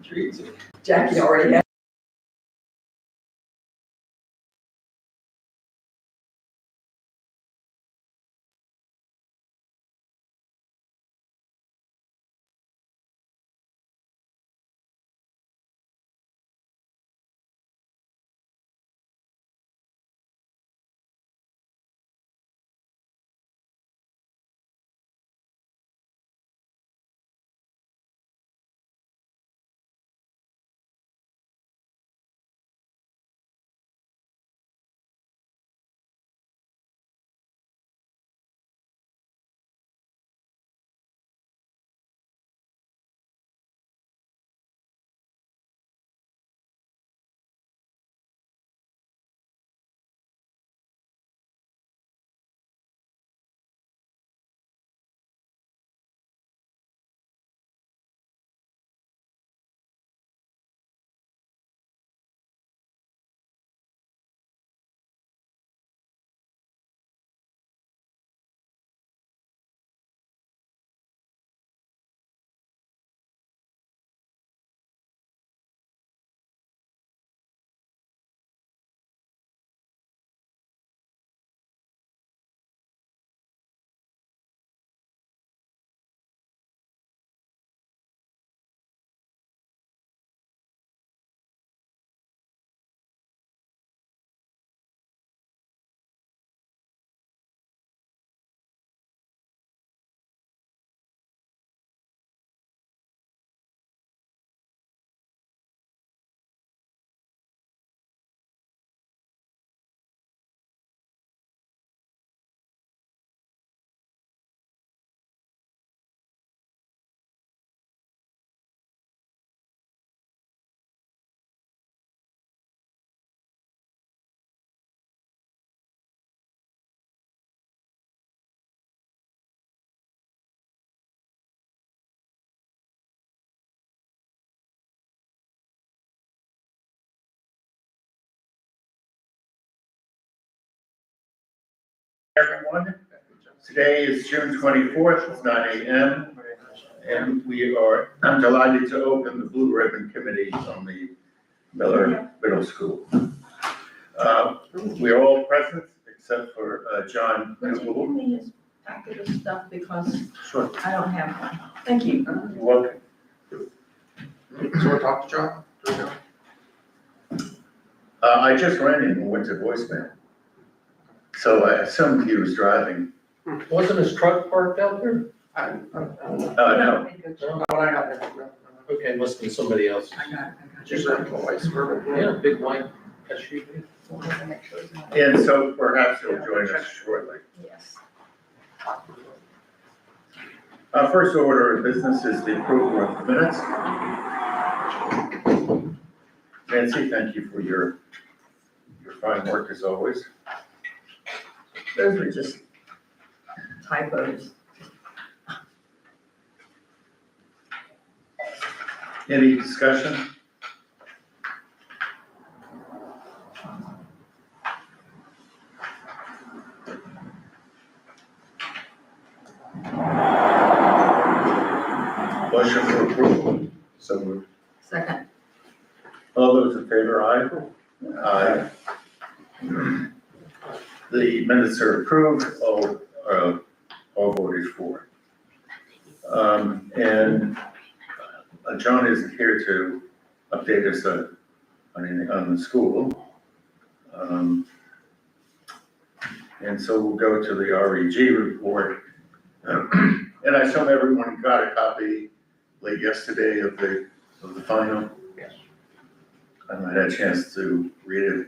treats. Jackie already had. Everyone, today is June 24th, it's 9 a.m. and I'm delighted to open the Blue Ribbon Committee on the Miller Middle School. We're all present except for John. Would you give me his packet of stuff because Sure. I don't have one. Thank you. You're welcome. So we'll talk to John? Do we know? I just ran in and went to voicemail. So I assumed he was driving. Wasn't his truck parked out there? I don't know. No. No, I got it. No. Okay, must be somebody else. I got it. Just a white Suburban. Yeah, big white SUV. And so perhaps he'll join us shortly. Yes. First order of business is the approval of the minutes. Nancy, thank you for your fine work as always. Those were just typos. Any discussion? Motion for approval. So moved. Second. All those in favor, aye? Aye. The minutes are approved, all voted for. And John isn't here to update us on the school. And so we'll go to the REG report. And I assume everyone got a copy late yesterday of the final. Yes. And I had a chance to read it.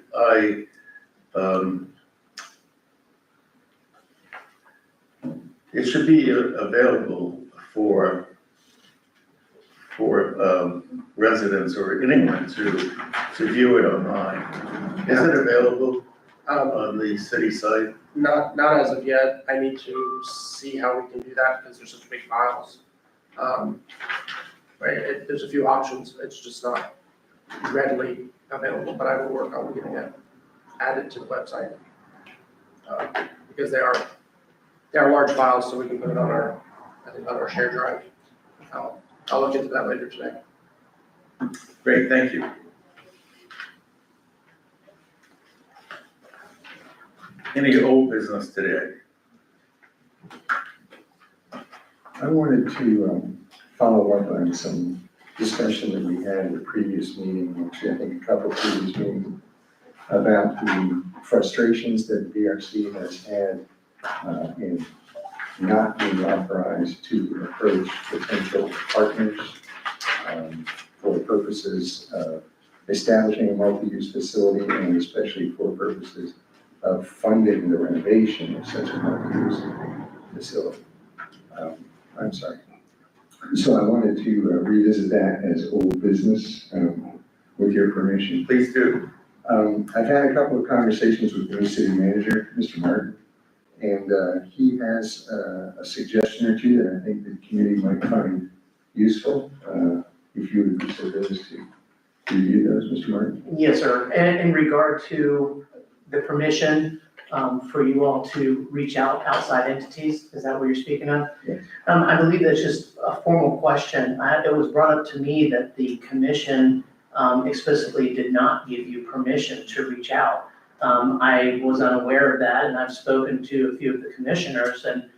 It should be available for residents or anyone to view it online. Is it available on the city site? Not as of yet. I need to see how we can do that because there's such big files. Right, there's a few options. It's just not readily available, but I will work on getting it added to the website. Because they are large files, so we can put it on our shared drive. I'll look into that later today. Great, thank you. Any old business today? I wanted to follow up on some discussion that we had in the previous meeting, actually, I think a couple of previous meetings, about the frustrations that BRC has had in not being authorized to approach potential partners for purposes of establishing a multi-use facility and especially for purposes of funding the renovation of such a multi-use facility. I'm sorry. So I wanted to revisit that as old business with your permission. Please do. I've had a couple of conversations with the new city manager, Mr. Martin, and he has a suggestion or two that I think the community might find useful, if you would be so good as to review those, Mr. Martin. Yes, sir. And in regard to the permission for you all to reach out outside entities, is that what you're speaking of? Yes. I believe that's just a formal question. It was brought up to me that the commission explicitly did not give you permission to reach out. I was unaware of that, and I've spoken to a few of the commissioners, and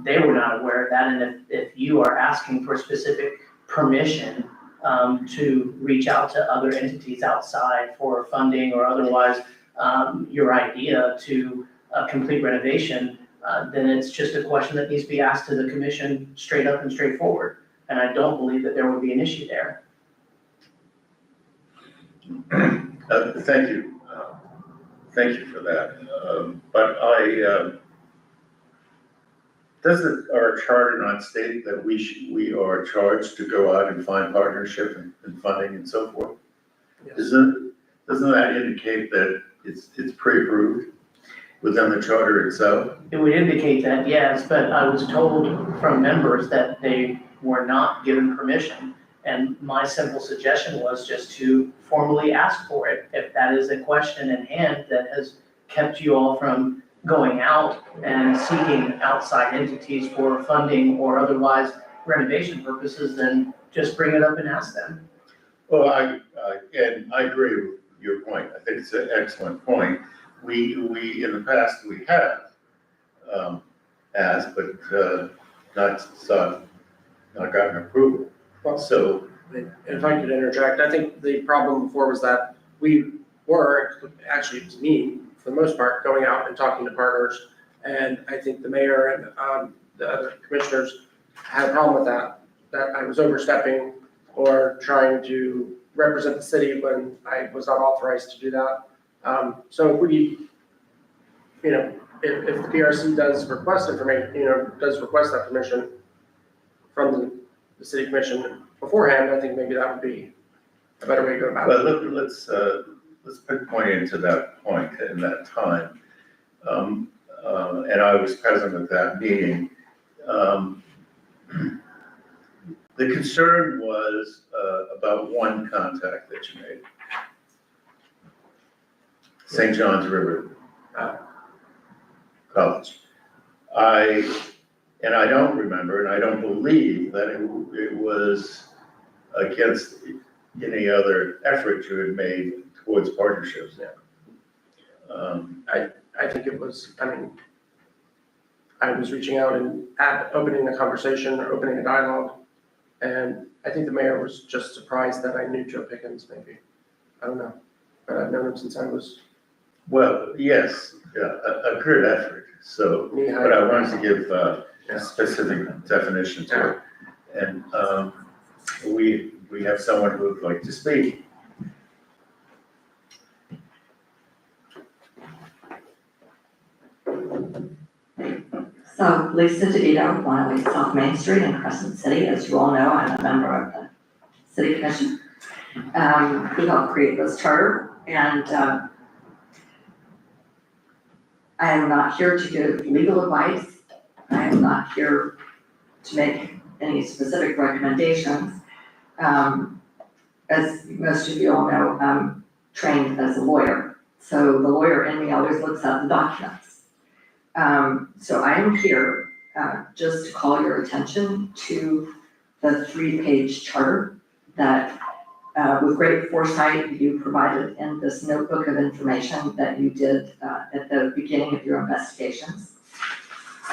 they were not aware of that. And if you are asking for specific permission to reach out to other entities outside for funding or otherwise, your idea to complete renovation, then it's just a question that needs to be asked to the commission straight up and straightforward. And I don't believe that there would be an issue there. Thank you. Thank you for that. But doesn't our charter not state that we are charged to go out and find partnership and funding and so forth? Yes. Doesn't that indicate that it's pre-approved within the charter itself? It would indicate that, yes, but I was told from members that they were not given permission. And my simple suggestion was just to formally ask for it. If that is a question in hand that has kept you all from going out and seeking outside entities for funding or otherwise renovation purposes, then just bring it up and ask them. Well, and I agree with your point. I think it's an excellent point. We in the past, we have asked, but not gotten approval. So, If I could interject, I think the problem before was that we were, actually it was me, for the most part, going out and talking to partners. And I think the mayor and the other commissioners had a problem with that I was overstepping or trying to represent the city when I was not authorized to do that. So if we, if the PRC does request information, does request that permission from the city commission beforehand, I think maybe that would be a better way to go about it. well, let's pinpoint into that point in that time. And I was present at that meeting. The concern was about one contact that you made. St. John's River College. And I don't remember, and I don't believe that it was against any other effort you had made towards partnerships there. I think it was, I was reaching out and opening a conversation or opening a dialogue. And I think the mayor was just surprised that I knew Joe Pickens, maybe. I don't know, but I've known him since I was Well, yes, yeah, a good effort, so, knee-high. but I wanted to give a specific definition to it. And we have someone who would like to speak. So Lisa DeVito, 108 South Main Street in Crescent City. As you all know, I'm a member of the City Commission. We helped create this charter, and I am not here to give legal advice. I am not here to make any specific recommendations. As most of you all know, I'm trained as a lawyer. So the lawyer in me always looks at the documents. So I am here just to call your attention to the 3-page charter that With great foresight, you provided in this notebook of information that you did at the beginning of your investigations.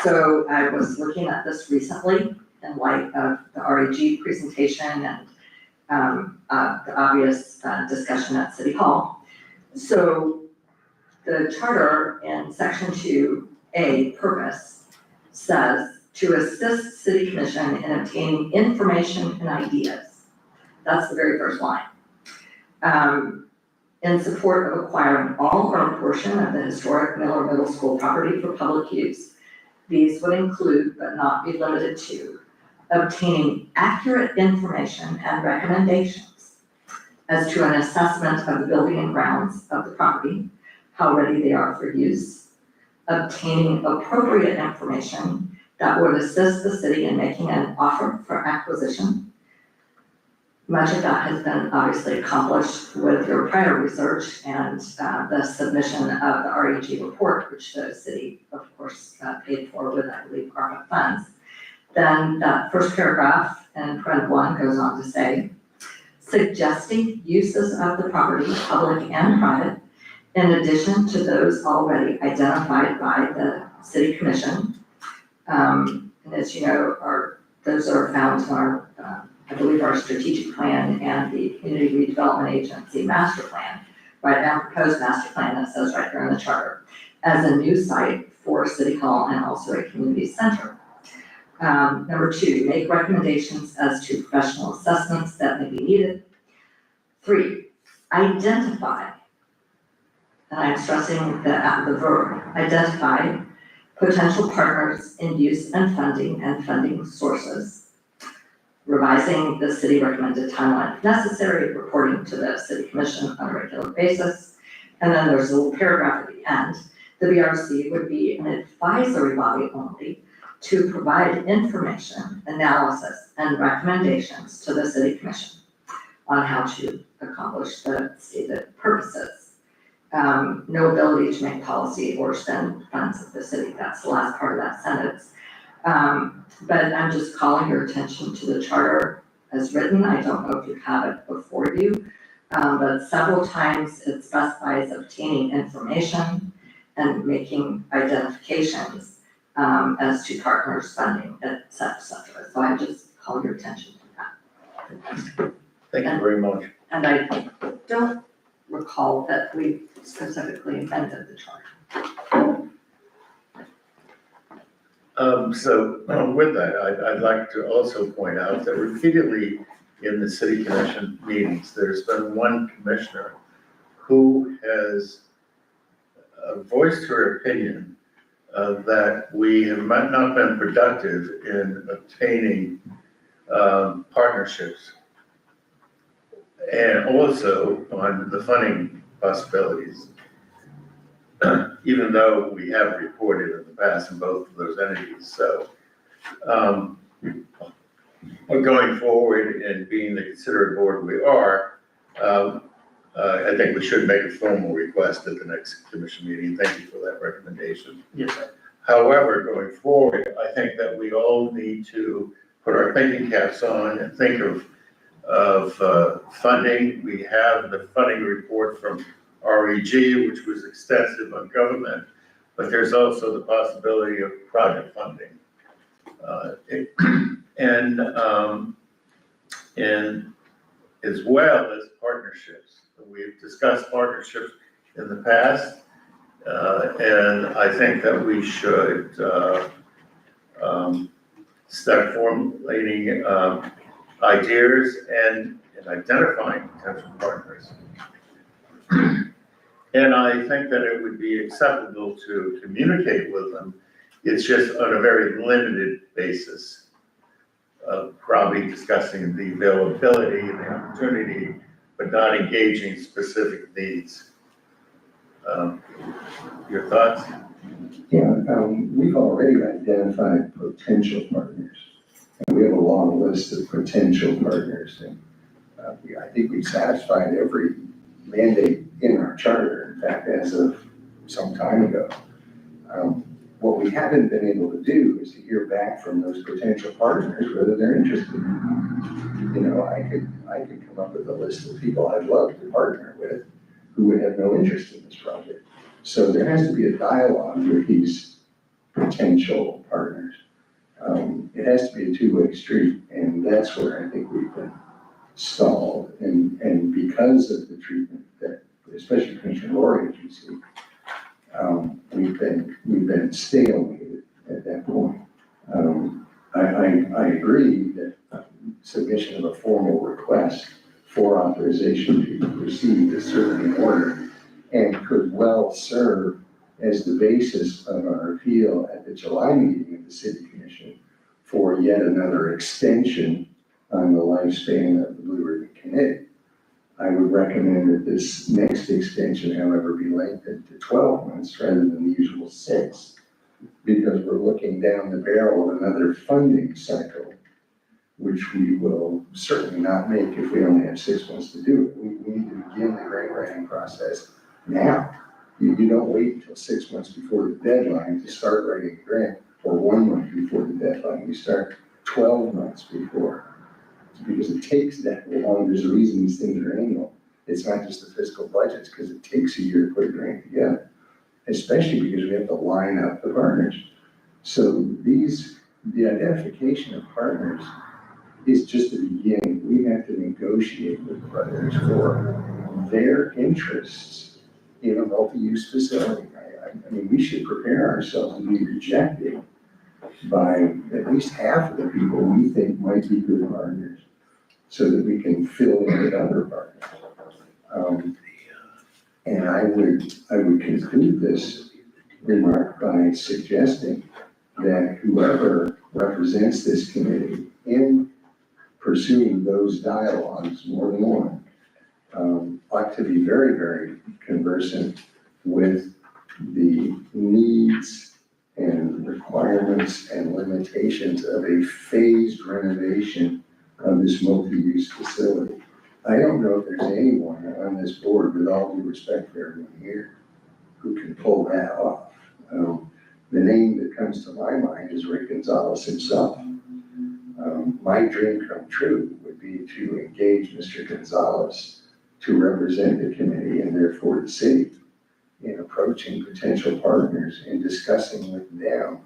So I was looking at this recently in light of the REG presentation and the obvious discussion at City Hall. So the charter in section 2A purpose says to assist city commission in obtaining information and ideas. That's the very first line. In support of acquiring all or a portion of the historic Miller Middle School property for public use. These would include, but not be limited to, obtaining accurate information and recommendations as to an assessment of the building and grounds of the property, how ready they are for use, obtaining appropriate information that would assist the city in making an offer for acquisition. Much of that has been obviously accomplished with your prior research and the submission of the REG report, which the city, of course, paid for with, I believe, ARPA funds. Then that first paragraph in Parent 1 goes on to say, suggesting uses of the property, public and private, in addition to those already identified by the city commission. And as you know, those are found in our, I believe, our strategic plan and the Community Redevelopment Agency master plan, right, and proposed master plan that says right there in the charter, as a new site for City Hall and also a community center. Number 2, make recommendations as to professional assessments that may be needed. 3, identify, and I'm stressing the verb, identify potential partners in use and funding sources. Revising the city recommended timeline if necessary, reporting to the city commission on a regular basis. And then there's a little paragraph at the end. The BRC would be an advisory body only to provide information, analysis, and recommendations to the city commission on how to accomplish the stated purposes. No ability to make policy or spend funds of the city. That's the last part of that sentence. But I'm just calling your attention to the charter as written. I don't know if you have it before you, but several times it specifies obtaining information and making identifications as to partners, funding, et cetera, et cetera. So I just call your attention to that. Thank you very much. And I don't recall that we specifically amended the charter. With that, I'd like to also point out that repeatedly in the city commission meetings, there's been one commissioner who has voiced her opinion that we have not been productive in obtaining partnerships and also on the funding possibilities. Even though we have reported in the past in both of those entities. So going forward and being the considerate board we are, I think we should make a formal request at the next commission meeting. Thank you for that recommendation. Yes, sir. However, going forward, I think that we all need to put our thinking caps on and think of funding. We have the funding report from REG, which was extensive on government, but there's also the possibility of private funding. And as well as partnerships. We've discussed partnerships in the past, and I think that we should start formulating ideas and identifying potential partners. And I think that it would be acceptable to communicate with them. It's just on a very limited basis, probably discussing the availability and the opportunity, but not engaging specific needs. Your thoughts? Yeah, we've already identified potential partners. And we have a long list of potential partners. And I think we've satisfied every mandate in our charter, in fact, as of some time ago. What we haven't been able to do is to hear back from those potential partners whether they're interested. You know, I could I could come up with a list of people I'd love to partner with who would have no interest in this project. So there has to be a dialogue with these potential partners. It has to be a two-way street, and that's where I think we've been stalled. And because of the treatment that, especially Commissioner Lori, as you see, we've been stalemated at that point. I agree that submission of a formal request for authorization to proceed is certainly in order and could well serve as the basis of our appeal at the July meeting of the City Commission for yet another extension on the lifespan of the Blue Ribbon Committee. I would recommend that this next extension, however, be lengthened to 12 months rather than the usual 6, because we're looking down the barrel of another funding cycle, which we will certainly not make if we only have 6 months to do it. We need to begin the grant writing process now. You don't wait until 6 months before the deadline to start writing a grant, or 1 month before the deadline. You start 12 months before. Because it takes that long. There's a reason these things are annual. It's not just the fiscal budgets, because it takes a year to put a grant together, especially because we have to line up the partners. So the identification of partners is just the beginning. We have to negotiate with partners for their interests in a multi-use facility. I mean, we should prepare ourselves to be rejected by at least half of the people we think might be good partners, so that we can fill in with other partners. And I would conclude this remark by suggesting that whoever represents this committee in pursuing those dialogues, more than one, ought to be very, very conversant with the needs and requirements and limitations of a phased renovation of this multi-use facility. I don't know if there's anyone on this board, with all due respect for everyone here, who can pull that off. The name that comes to my mind is Rick Gonzalez himself. My dream come true would be to engage Mr. Gonzalez to represent the committee and therefore the city in approaching potential partners and discussing with them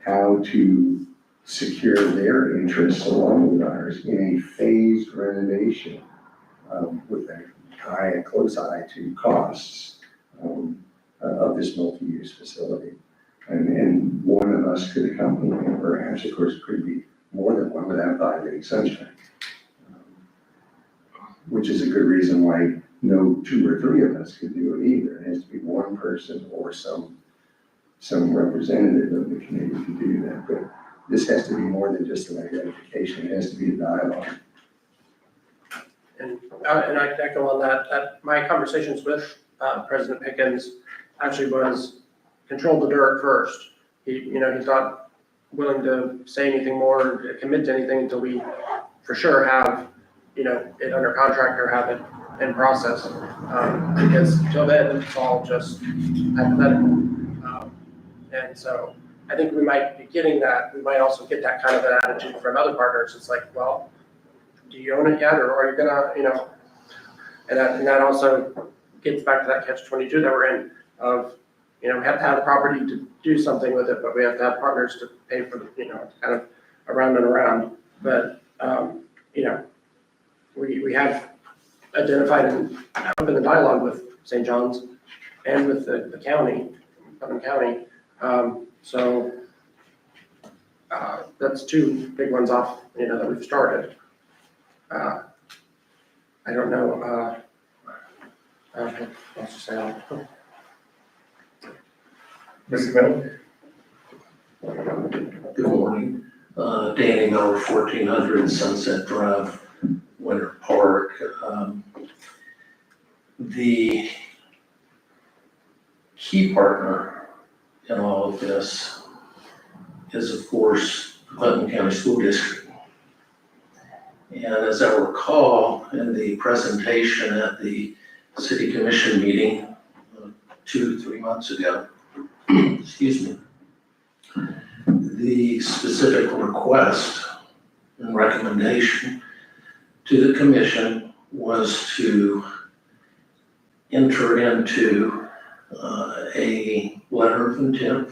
how to secure their interests along with ours in a phased renovation with a close eye to costs of this multi-use facility. And one of us could accompany him, perhaps, of course, it could be more than one without violating sunshine. Which is a good reason why no 2 or 3 of us could do it either. It has to be one person or some representative of the committee to do that. But this has to be more than just an identification. It has to be a dialogue. And I can echo on that my conversations with President Pickens actually was control the dirt first. He's not willing to say anything more, commit to anything until we for sure have, it under contract or have it in process. Because till then, it's all just hypothetical. And so I think we might be getting that. We might also get that kind of an attitude from other partners. It's like, well, do you own it yet, or are you gonna, and that also gets back to that catch-22 that we're in of, we have to have the property to do something with it, but we have to have partners to pay for the, kind of around and around. But, we have identified and opened the dialogue with St. John's and with the county, Putnam County. So that's 2 big ones off, that we've started. I don't know, let's just say, Mr. Miller? Good morning. Danny Miller, 1400 Sunset Drive, Winter Park. The key partner in all of this is, of course, the Putnam County School District. And as I recall in the presentation at the City Commission meeting 2-3 months ago, excuse me, the specific request and recommendation to the commission was to enter into a letter of intent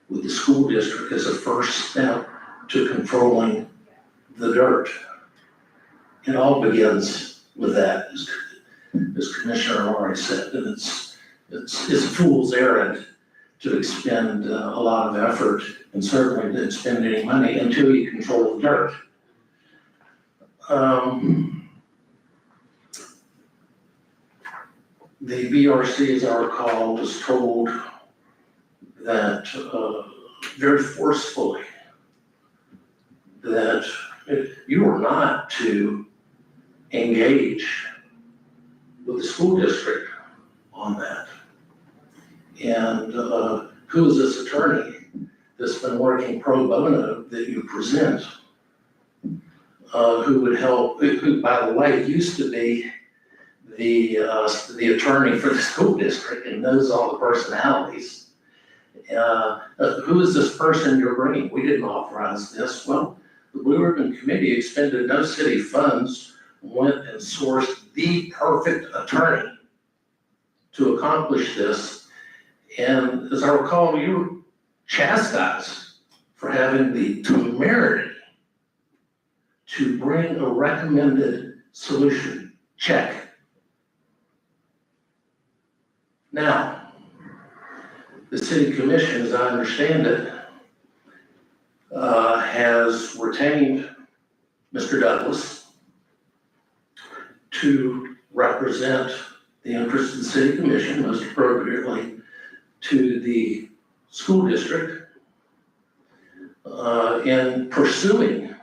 with the school district as a first step to controlling the dirt. It all begins with that, as Commissioner Lawrence said, and it's a fool's errand to expend a lot of effort and certainly to expend any money until you control the dirt. The BRC, as I recall, was told that very forcefully that you were not to engage with the school district on that. And who is this attorney that's been working pro bono that you present? Who would help, who, by the way, used to be the attorney for the school district and knows all the personalities. Who is this person you're bringing? We didn't authorize this. Well, the Blue Ribbon Committee expended no city funds, went and sourced the perfect attorney to accomplish this. And as I recall, you were chastised for having the temerity to bring a recommended solution. Check. Now, the city commission, as I understand it, has retained Mr. Douglas to represent the interests of the city commission, most appropriately to the school district in pursuing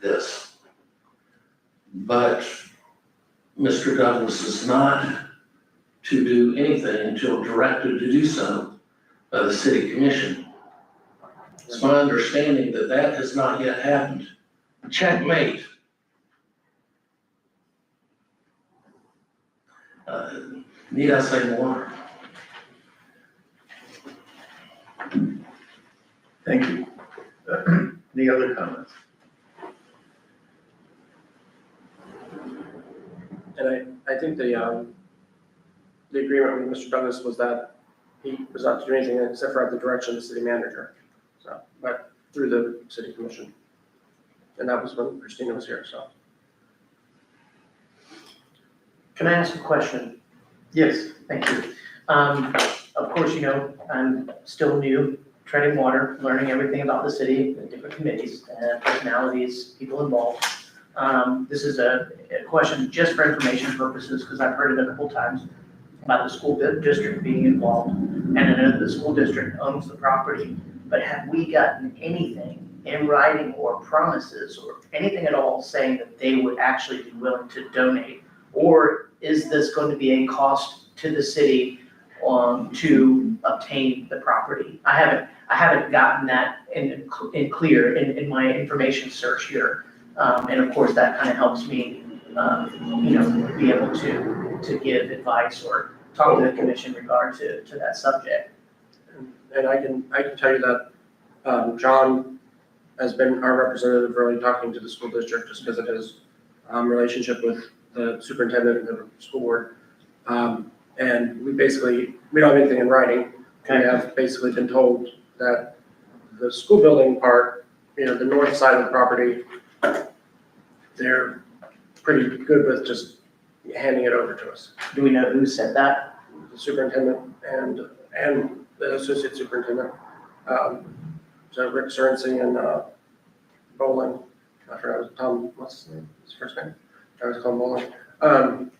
this. But Mr. Douglas is not to do anything until directed to do so by the city commission. It's my understanding that that has not yet happened. Checkmate. Need I say more? Thank you. Any other comments? And I think the agreement with Mr. Douglas was that he was not to do anything except for at the direction of the city manager. So, but through the city commission. And that was when Christina was here, so. Can I ask a question? Yes. Thank you. Of course, you know, I'm still new, treading water, learning everything about the city, the different committees, personalities, people involved. This is a question just for information purposes, because I've heard it a couple times about the school district being involved. And I know the school district owns the property, but have we gotten anything in writing or promises or anything at all saying that they would actually be willing to donate? Or is this going to be a cost to the city to obtain the property? I haven't gotten that in clear in my information search here. And of course, that kind of helps me, be able to give advice or talk to the commission in regard to that subject. And I can tell you that John has been our representative really talking to the school district just because of his relationship with the superintendent and the school board. And we don't have anything in writing. We have basically been told that the school building part, the north side of the property, they're pretty good with just handing it over to us. Do we know who said that? The superintendent and the associate superintendent. So Rick Sorensen and Bowling, I forgot Tom, what's his first name? I was called Bowling. And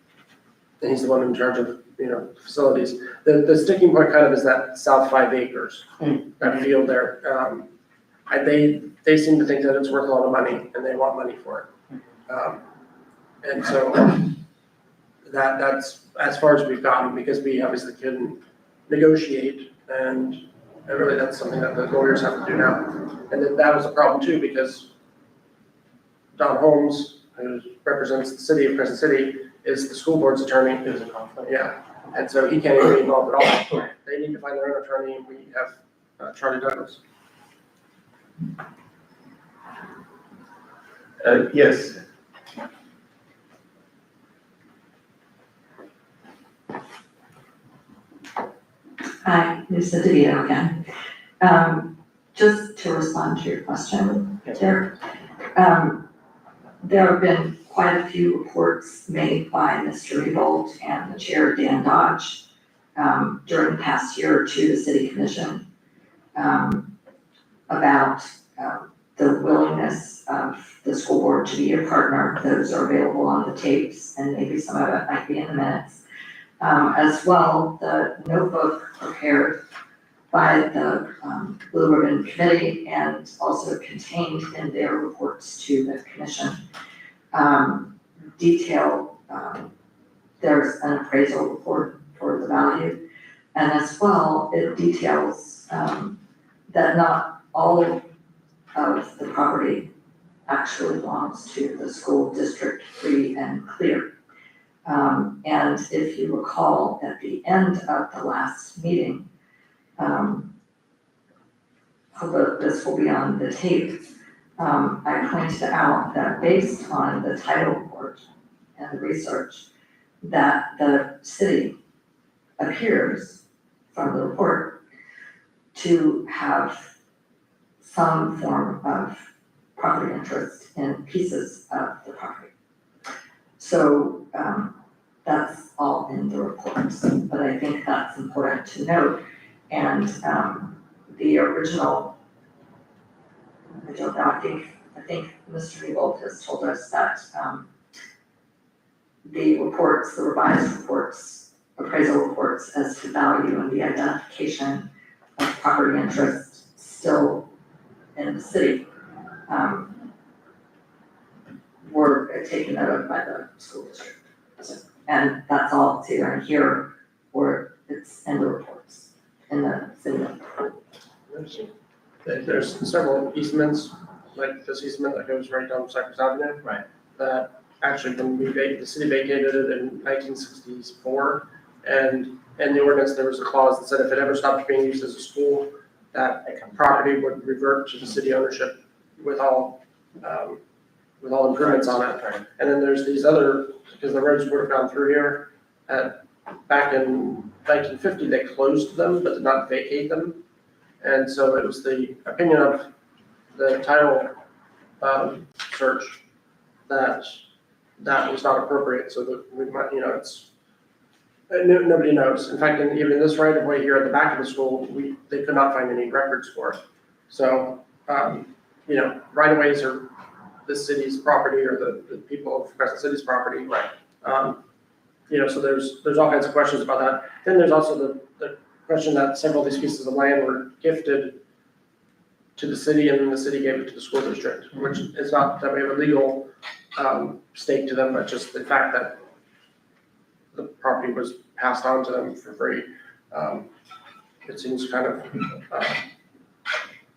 he's the one in charge of, facilities. The sticking point kind of is that south 5 acres, that field there. They seem to think that it's worth a lot of money and they want money for it. And so that's as far as we've gotten, because we obviously can negotiate, and really that's something that the lawyers have to do now. And then that was a problem too, because Don Holmes, who represents the city of Crescent City, is the school board's attorney. There's a conflict. Yeah, and so he can't even be involved at all. They need to find their own attorney, and we have Charlie Douglas. Yes, Hi, Lisa DeVito again. Just to respond to your question, Yes. there have been quite a few reports made by Mr. Rebold and the chair, Dan Dodge, during the past year or two, the city commission, about the willingness of the school board to be a partner. Those are available on the tapes, and maybe some of it might be in the minutes. As well, the notebook prepared by the Blue Ribbon Committee and also contained in their reports to the commission detail, there's an appraisal report for the value. And as well, it details that not all of the property actually belongs to the school district free and clear. And if you recall, at the end of the last meeting, although this will be on the tape, I pointed out that based on the title report and the research, that the city appears from the report to have some form of property interest in pieces of the property. So that's all in the reports, but I think that's important to note. And the original, I don't know, I think Mr. Rebold has told us that the reports, the revised reports, appraisal reports as to value and the identification of property interest still in the city were taken out of by the school district. And that's all, it's either in here or it's in the reports, in the city. There's several easements, like this easement that goes right down Cypress Avenue. Right. That actually, when the city vacated it in 1964, and in the ordinance, there was a clause that said if it ever stopped being used as a school, that property would revert to the city ownership with all improvements on it. Right. And then there's these other, because the roads would have gone through here, back in 1950, they closed them, but did not vacate them. And so it was the opinion of the title search that was not appropriate, so that we might, nobody knows. In fact, even in this right of way here at the back of the school, they could not find any records for it. So, right of ways are the city's property or the people of Crescent City's property. Right. So there's all kinds of questions about that. Then there's also the question that several of these pieces of land were gifted to the city and then the city gave it to the school district, which is not that we have a legal stake to them, but just the fact that the property was passed on to them for free. It seems kind of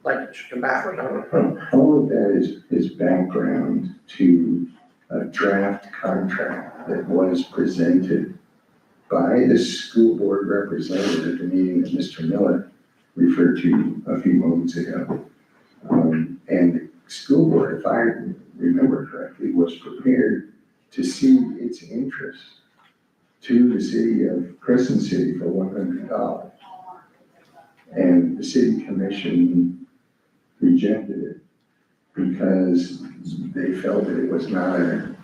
like it should come back. I don't know. All of that is background to a draft contract that was presented by the school board representative at the meeting that Mr. Miller referred to a few moments ago. And the school board, if I remember correctly, was prepared to cede its interest to the city of Crescent City for $100. And the city commission rejected it because they felt that it was not a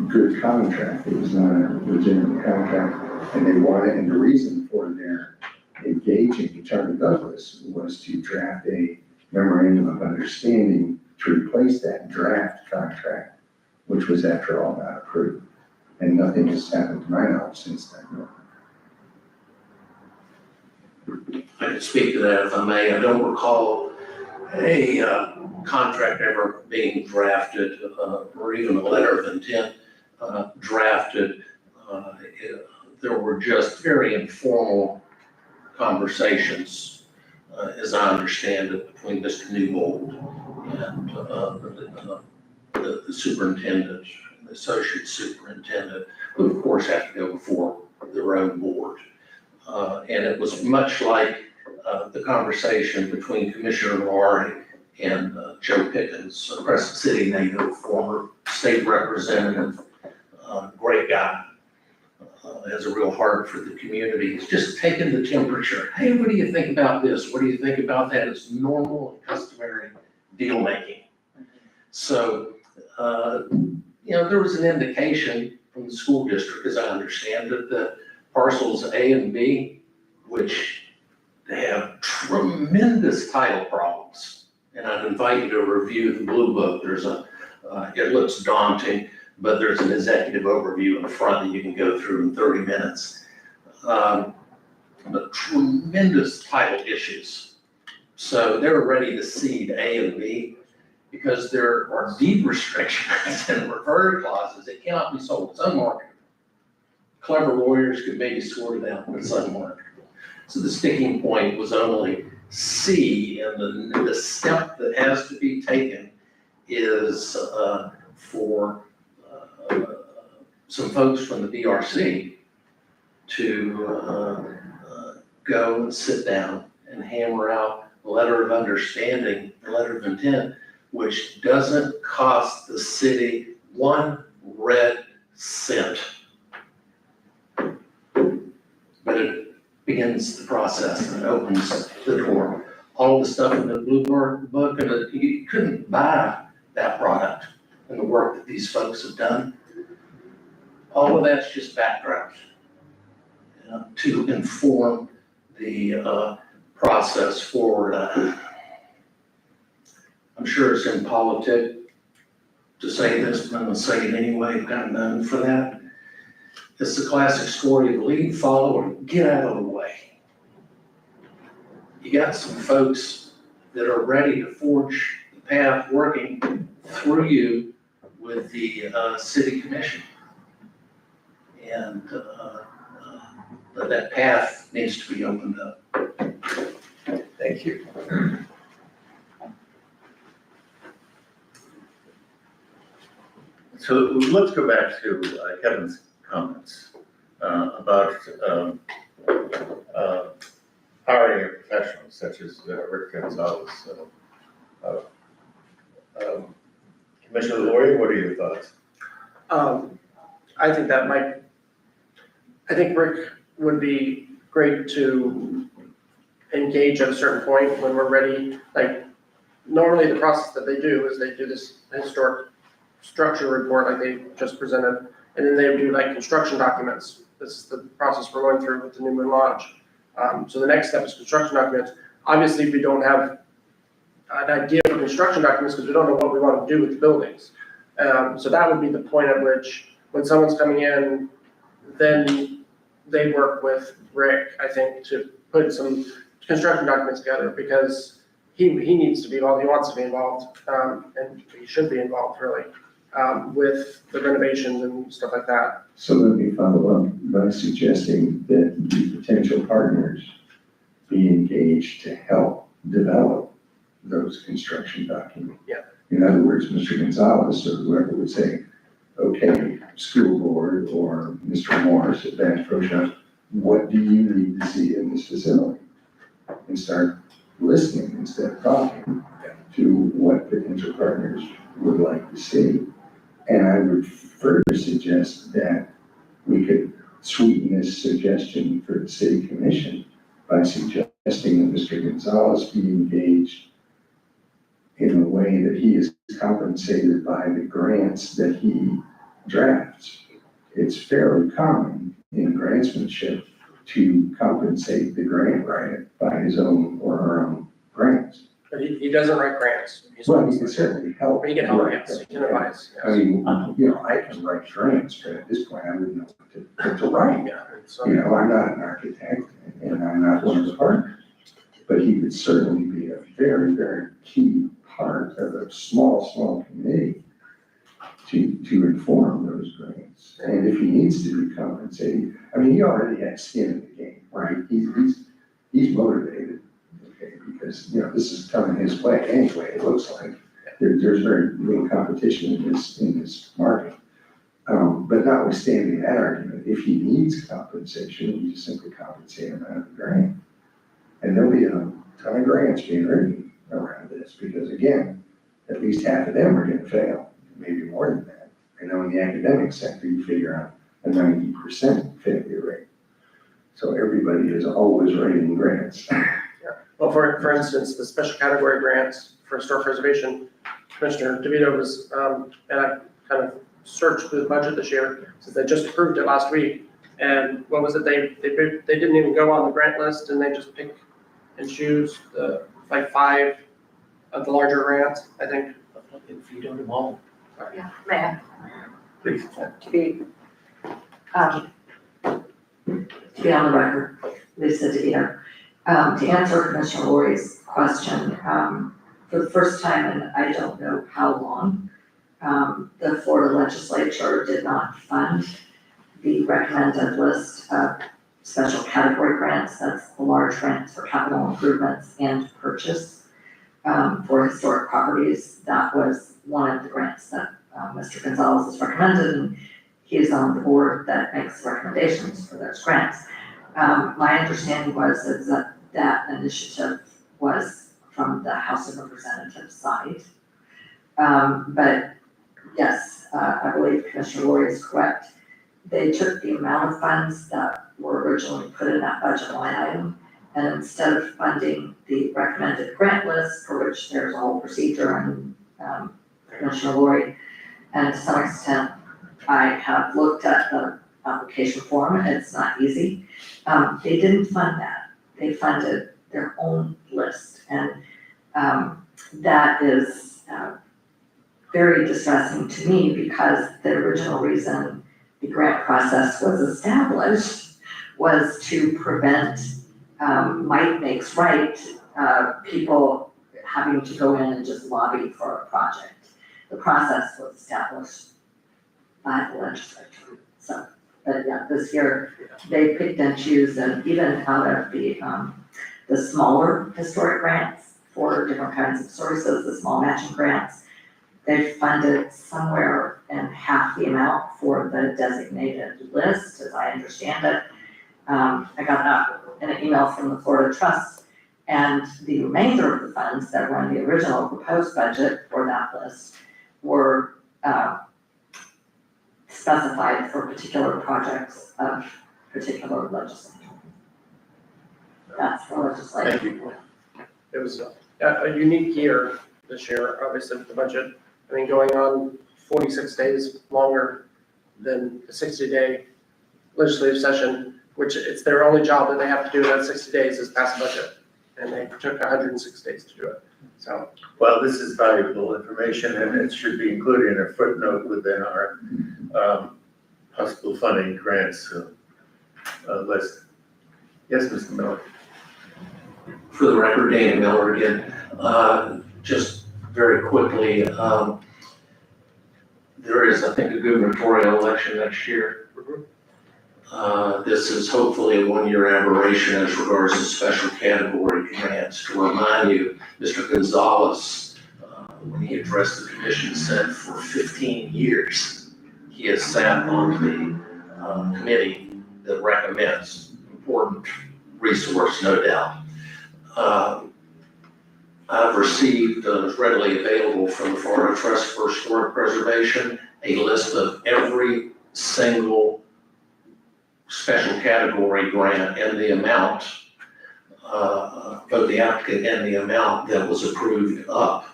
good contract. It was not a legitimate contract, and they wanted, and the reason for their engaging Attorney Douglas was to draft a memorandum of understanding to replace that draft contract, which was after all not approved. And nothing has happened to my knowledge since then. I can speak to that if I may. I don't recall a contract ever being drafted or even a letter of intent drafted. There were just very informal conversations, as I understand it, between Mr. Newbold and the superintendent, the associate superintendent, who of course have to go before their own board. And it was much like the conversation between Commissioner Laurie and Joe Pickens, a Crescent City native, former state representative, great guy. has a real heart for the community. It's just taking the temperature. Hey, what do you think about this? What do you think about that? It's normal and customary deal making. So, there was an indication from the school district, as I understand it, that parcels A and B, which they have tremendous title problems. And I'd invite you to review the Blue Book. It looks daunting, but there's an executive overview in the front that you can go through in 30 minutes. But tremendous title issues. So they're ready to cede A and B because there are deed restrictions and reverter clauses that cannot be sold. It's unmarketable. Clever lawyers could maybe sort it out, but it's unmarketable. So the sticking point was only C, and the step that has to be taken is for some folks from the BRC to go and sit down and hammer out a letter of understanding, a letter of intent, which doesn't cost the city 1 red cent. But it begins the process and it opens the door. All the stuff in the Blue Book, and you couldn't buy that product and the work that these folks have done. All of that's just background to inform the process forward. I'm sure it's impolitic to say this, but I'm gonna say it anyway, I've got known for that. It's the classic story of lead, follow, or get out of the way. You got some folks that are ready to forge the path working through you with the city commission. And that path needs to be opened up. Thank you. So let's go back to Kevin's comments about hiring a professional such as Rick Gonzalez. Commissioner Laurie, what are your thoughts? I think Rick would be great to engage at a certain point when we're ready. Like, normally the process that they do is they do this historic structure report like they just presented, and then they do like construction documents. This is the process we're going through with the New Moon Lodge. So the next step is construction documents. Obviously, we don't have an idea of construction documents because we don't know what we want to do with the buildings. So that would be the point at which, when someone's coming in, then they work with Rick, I think, to put some construction documents together, because he needs to be involved, he wants to be involved, and he should be involved really, with the renovations and stuff like that. So let me follow up by suggesting that the potential partners be engaged to help develop those construction documents. Yeah. In other words, Mr. Gonzalez or whoever would say, okay, school board or Mr. Morris at Bass Pro Shops, what do you need to see in this facility? And start listening instead of talking to what potential partners would like to see. And I would further suggest that we could sweeten this suggestion for the city commission by suggesting that Mr. Gonzalez be engaged in a way that he is compensated by the grants that he drafts. It's fairly common in grantsmanship to compensate the grant writer by his own or her own grants. But he doesn't write grants. Well, he can certainly help. He can help, yes, he can advise, I yes. mean, I can write grants, but at this point, I wouldn't know what to write. Yeah, it's, I'm not an architect and I'm not one of the partners, but he would certainly be a very, very key part of a small committee to inform those grants. And if he needs to be compensated, I mean, he already has skin in the game, right? He's motivated, okay, because, this is coming his way anyway, it looks like. There's very little competition in this market. But notwithstanding that argument, if he needs compensation, we just simply compensate him out of the grant. And there'll be a ton of grants being written around this, because again, at least half of them are gonna fail, maybe more than that. I know in the academic sector, you figure out a 90% failure rate. So everybody is always writing grants. Well, for instance, the special category grants for historic preservation, Commissioner DeVito was, and I kind of searched through the budget this year, since they just approved it last week. And what was it, they didn't even go on the grant list, and they just pick and choose the, like 5 of the larger grants, I think. If you don't them all. Yeah, may Please. I, to be on the record, Lisa DeVito. To answer Commissioner Lori's question, for the first time in I don't know how long, the Florida legislature did not fund the recommended list of special category grants. That's the large grants for capital improvements and purchase for historic properties. That was one of the grants that Mr. Gonzalez has recommended, and he is on the board that makes recommendations for those grants. My understanding was that that initiative was from the House of Representatives side. But yes, I believe Commissioner Lori is correct. They took the amount of funds that were originally put in that budget line item, and instead of funding the recommended grant list, for which there's a whole procedure, and Commissioner Lori, and to some extent, I have looked at the application form, it's not easy. They didn't fund that. They funded their own list, and that is very distressing to me, because the original reason the grant process was established was to prevent might makes right, people having to go in and just lobby for a project. The process was established by the legislature. So, but yeah, this year they picked and choose, and even out of the smaller historic grants for different kinds of sources, the small matching grants, they funded somewhere in half the amount for the designated list, as I understand it. I got that in an email from the Florida Trust, and the remainder of the funds that were in the original proposed budget for that list were specified for particular projects of particular legislature. That's the legislature. Thank you. It was a unique year this year, obviously, with the budget. I mean, going on 46 days longer than a 60-day legislative session, which it's their only job that they have to do in that 60 days is pass a budget. And they took 106 days to do it. So, Well, this is valuable information, and it should be included in a footnote within our possible funding grants list. Yes, Mr. Miller? For the record, Dana Miller again. Just very quickly, there is, I think, a gubernatorial election next year. This is hopefully a one-year aberration as regards to special category grants. To remind you, Mr. Gonzalez, when he addressed the commission, said for 15 years, he has sat on the committee that recommends, important resource, no doubt. I've received, readily available from the Florida Trust for Historic Preservation, a list of every single special category grant and the amount, both the applicant and the amount that was approved up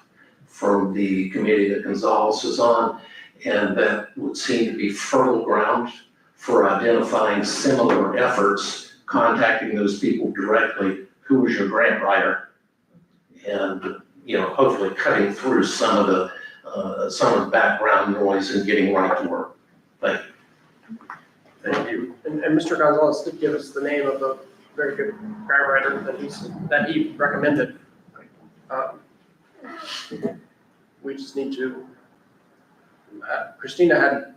from the committee that Gonzalez is on, and that would seem to be fertile ground for identifying similar efforts, contacting those people directly. Who was your grant writer? And, you know, hopefully cutting through some of the background noise and getting right to work. Thank you. Thank you. and Mr. Gonzalez did give us the name of a very good grant writer that he recommended. We just need to, Christina had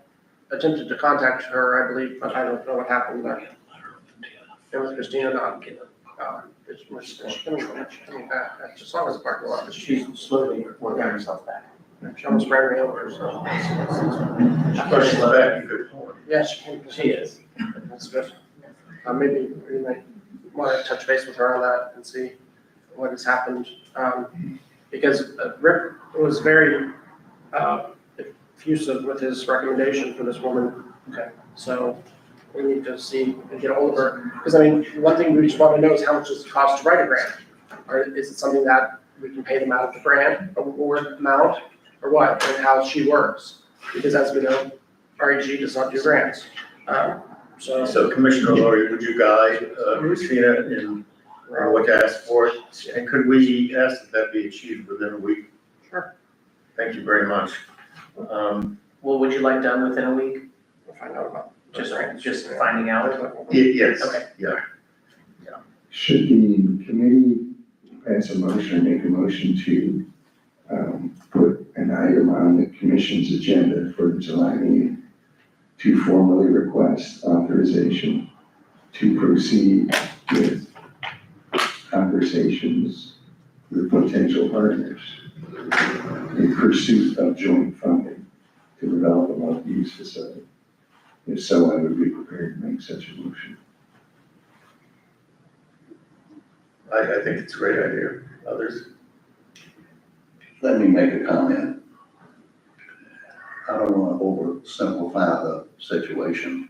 attempted to contact her, I believe, but I don't know what happened there. And with Christina not, she's coming back, as long as the parking lot, She's slowly working herself back. she almost ran me over, so. Push the back, good point. Yeah, she came. She is. That's good. Maybe we might want to touch base with her on that and see what has happened. Because Rick was very effusive with his recommendation for this woman. Okay. So we need to see and get hold of her, because I mean, one thing we just want to know is how much does it cost to write a grant? Or is it something that we can pay them out of the grant award amount, or what, and how she works? Because as we know, REG does not do grants. So, So Commissioner Lori, would you guide Christina in what to ask for? And could we ask that that be achieved within a week? Sure. Thank you very much. What would you like done within a week? we'll find out about. Just finding out? Yes. Okay. Yeah. Should the committee pass a motion or make a motion to put an item on the commission's agenda for the July meeting to formally request authorization to proceed with conversations with potential partners in pursuit of joint funding to develop a multi-use facility? If so, I would be prepared to make such a motion. I think it's a great idea. Others? Let me make a comment. I don't want to oversimplify the situation.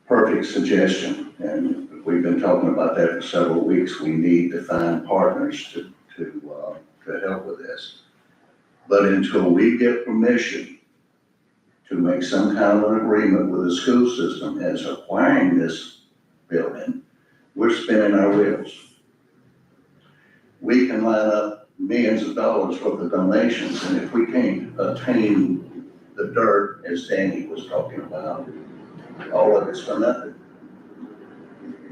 Perfect suggestion, and we've been talking about that for several weeks. We need to find partners to help with this. But until we get permission to make some kind of an agreement with the school system as acquiring this building, we're spinning our wheels. We can line up millions of dollars worth of donations, and if we can't attain the dirt, as Danny was talking about, all of it's for nothing.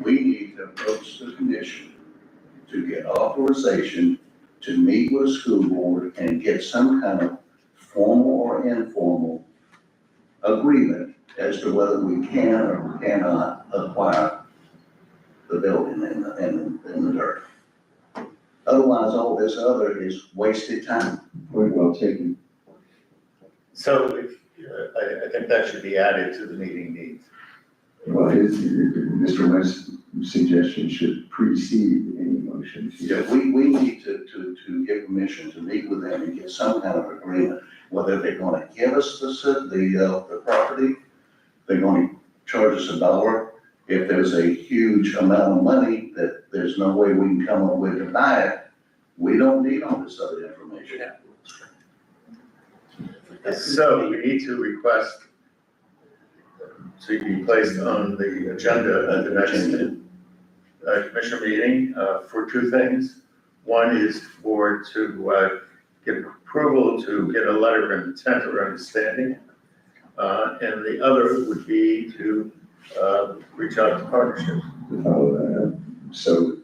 We need to approach the commission to get authorization to meet with the school board and get some kind of formal or informal agreement as to whether we can or cannot acquire the building in the dirt. Otherwise, all this other is wasted time. Point well taken. So I think that should be added to the meeting needs. Well, Mr. West's suggestion should precede any motion. Yeah, we need to get permission to meet with them and get some kind of agreement, whether they're gonna give us the property, they're gonna charge us $1. If there's a huge amount of money that there's no way we can come up with to buy it, we don't need all this other information. So we need to request to be placed on the agenda at the next commission meeting for two things. One is to get approval to get a letter of intent or understanding. And the other would be to reach out to partnerships. So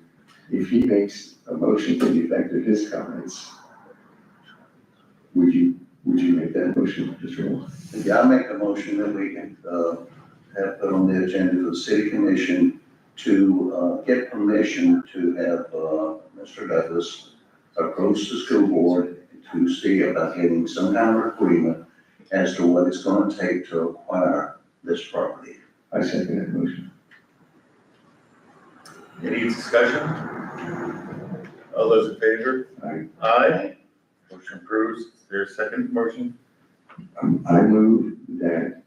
if he makes a motion to the effect of his comments, would you make that motion, Mr. Wall? Yeah, I make a motion that we can have put on the agenda for the city commission to get permission to have Mr. Douglas approach the school board to see about getting some kind of agreement as to what it's gonna take to acquire this property. I second that motion. Any discussion? All those in favor? Aye. Aye. Motion approves. Is there a second motion? I move that,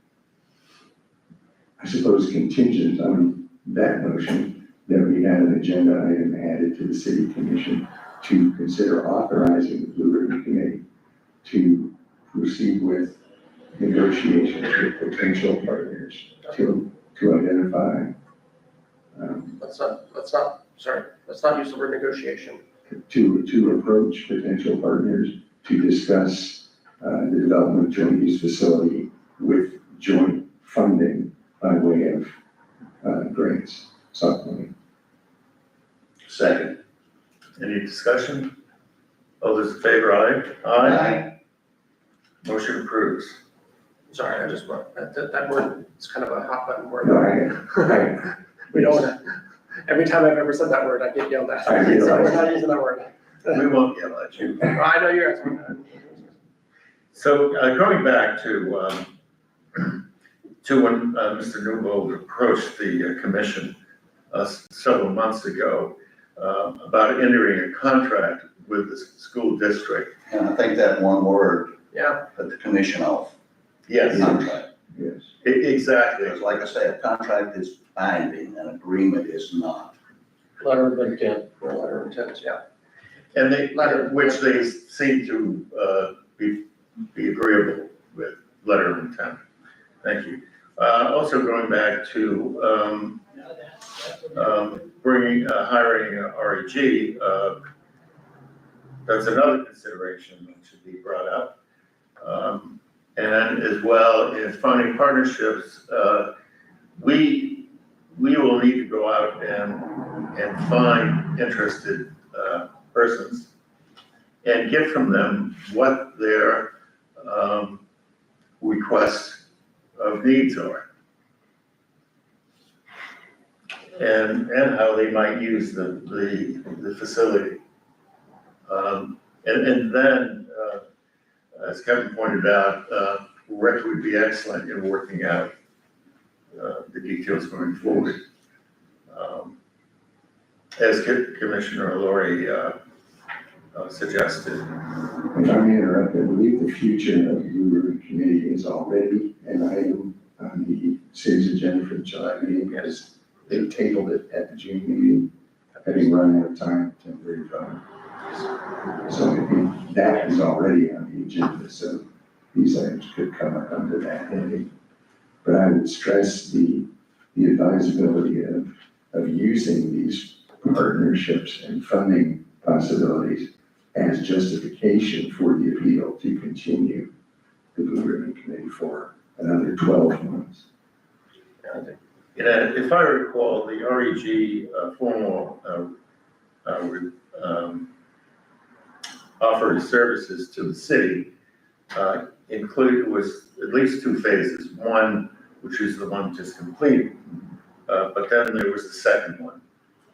I suppose contingent on that motion, that we have an agenda item added to the city commission to consider authorizing the Blue Ribbon Committee to proceed with negotiations with potential partners to identify, Let's not use the word negotiation. to approach potential partners to discuss the development of joint use facility with joint funding by way of grants, soft money. Second. Any discussion? All those in favor, aye? Aye. Motion approves. Sorry, I just, that word is kind of a hot button word. No, We don't wanna, every time I've ever said that word, I get yelled at. I realize. So we're not using that word. We won't yell at you. I know you're asking. So going back to when Mr. Newbold approached the commission several months ago about entering a contract with the school district. And I think that one word Yeah, put the commission off. Yes. Contract. yes. Exactly. Because like I say, a contract is binding, an agreement is not. Letter of intent. Or letter of intent, yeah. And they, Letter. which they seem to be agreeable with, letter of intent. Thank you. Also going back to hiring REG, that's another consideration that should be brought up. And as well, in finding partnerships, we will need to go out and find interested persons and get from them what their requests of needs are. And how they might use the facility. And then, as Kevin pointed out, Rick would be excellent in working out the details going forward. As Commissioner Laurie suggested. If I may interrupt, I believe the future of the Blue Ribbon Committee is already an item on the city's agenda for the July meeting, because they tabled it at the June meeting, having run out of time at 10:35. So I think that is already on the agenda, so these items could come up under that heading. But I would stress the advisability of using these partnerships and funding possibilities as justification for the appeal to continue the Blue Ribbon Committee for another 12 months. Yeah, if I recall, the REG formal offer of services to the city was at least two phases. One, which is the one just completed, but then there was the second one.